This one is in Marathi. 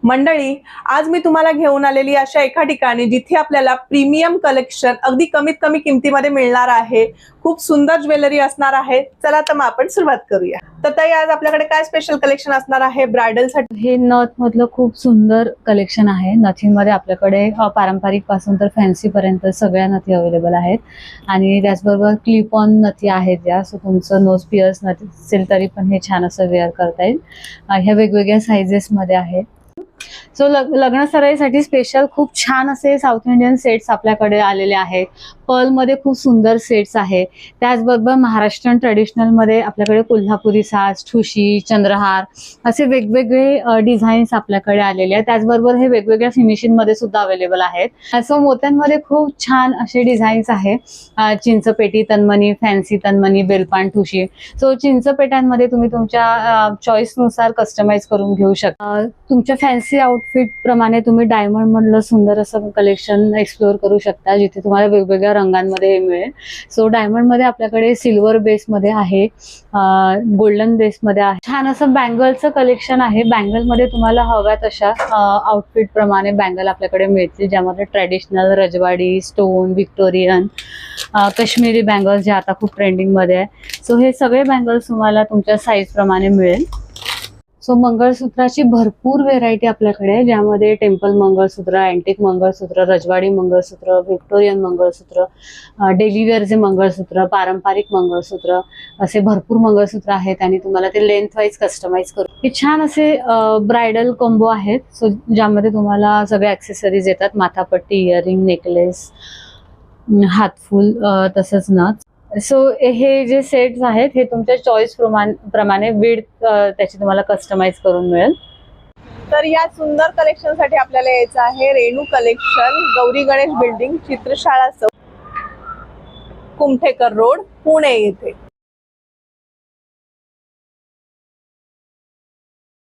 मंडळी, आज मी तुम्हाला घेऊन आलेली अशा एका ठिकाणी जिथे आपल्याला प्रीमियम कलेक्शन अगदी कमीत कमी किमतीमध्ये मिळणार आहे. खूप सुंदर ज्वेलरी असणार आहे. चला तर मग आपण सुरुवात करूया. तर ताई, आज आपल्याकडे काय स्पेशल कलेक्शन असणार आहे ब्रायडल साठी? हे नथ मधलं खूप सुंदर कलेक्शन आहे. नथींमध्ये आपल्याकडे पारंपरिक पासून तर फॅन्सी पर्यंत सगळ्या नथी अवेलेबल आहेत आणि त्याचबरोबर क्लिप ऑन नथी आहेत ज्या. सो तुमचं नोज पिअर्स नथी असेल तरी पण हे छान असं वेअर करता येईल. ह्या वेगवेगळ्या साइजेस मध्ये आहेत. सो लग्न सराईसाठी स्पेशल खूप छान असे साऊथ इंडियन सेट्स आपल्याकडे आलेले आहेत. पर्ल मध्ये खूप सुंदर सेट्स आहे. त्याचबरोबर महाराष्ट्रीयन ट्रेडिशनल मध्ये आपल्याकडे कोल्हापुरी साज, ठुशी, चंद्रहार असे वेगवेगळे डिझाईन्स आपल्याकडे आलेले आहेत. त्याचबरोबर हे वेगवेगळ्या फिनिशिंग मध्ये सुद्धा अवेलेबल आहेत. सो मोत्यांमध्ये खूप छान असे डिझाईन्स आहे. चिंचपेटी तन्मणी, फॅन्सी तन्मणी, बेलपान, ठुशी. सो चिंचपेट्यांमध्ये तुम्ही तुमच्या चॉईस नुसार कस्टमाइज करून घेऊ शकता. तुमच्या फॅन्सी आउटफिट प्रमाणे तुम्ही डायमंड मधलं सुंदर असं कलेक्शन एक्सप्लोर करू शकता, जिथे तुम्हाला वेगवेगळ्या रंगांमध्ये हे मिळेल. सो डायमंड मध्ये आपल्याकडे सिल्वर बेस मध्ये आहे, गोल्डन बेस मध्ये आहे. छान असं बँगलचं कलेक्शन आहे. बँगल मध्ये तुम्हाला हव्या तशा आउटफिट प्रमाणे बँगल आपल्याकडे मिळतील, ज्यामध्ये ट्रेडिशनल, रजवाडी, स्टोन, व्हिक्टोरियन, काश्मीरी बँगल्स जे आता खूप ट्रेंडिंग मध्ये आहे. सो हे सगळे बँगल्स तुम्हाला तुमच्या साईज प्रमाणे मिळेल. सो मंगळसूत्राची भरपूर व्हेरायटी आपल्याकडे आहे, ज्यामध्ये टेम्पल मंगळसूत्र, अँटिक मंगळसूत्र, रजवाडी मंगळसूत्र, व्हिक्टोरियन मंगळसूत्र, डेली वेअरचे मंगळसूत्र, पारंपरिक मंगळसूत्र असे भरपूर मंगळसूत्र आहेत आणि तुम्हाला ते लेंथ वाईज कस्टमाइज करू. हे छान असे ब्रायडल कॉम्बो आहेत. सो ज्यामध्ये तुम्हाला सगळे ऍक्सेसरीज येतात, माथापट्टी, इयरिंग, नेकलेस, हातफुल, तसंच नथ. सो हे जे सेट्स आहेत हे तुमच्या चॉईस प्रमाणे विड्थ त्याची तुम्हाला कस्टमाइज करून मिळेल. तर या सुंदर कलेक्शन साठी आपल्याला यायचं आहे रेणू कलेक्शन, गौरी गणेश बिल्डिंग, चित्रशाळा चौक, कुमठेकर रोड, पुणे येथे.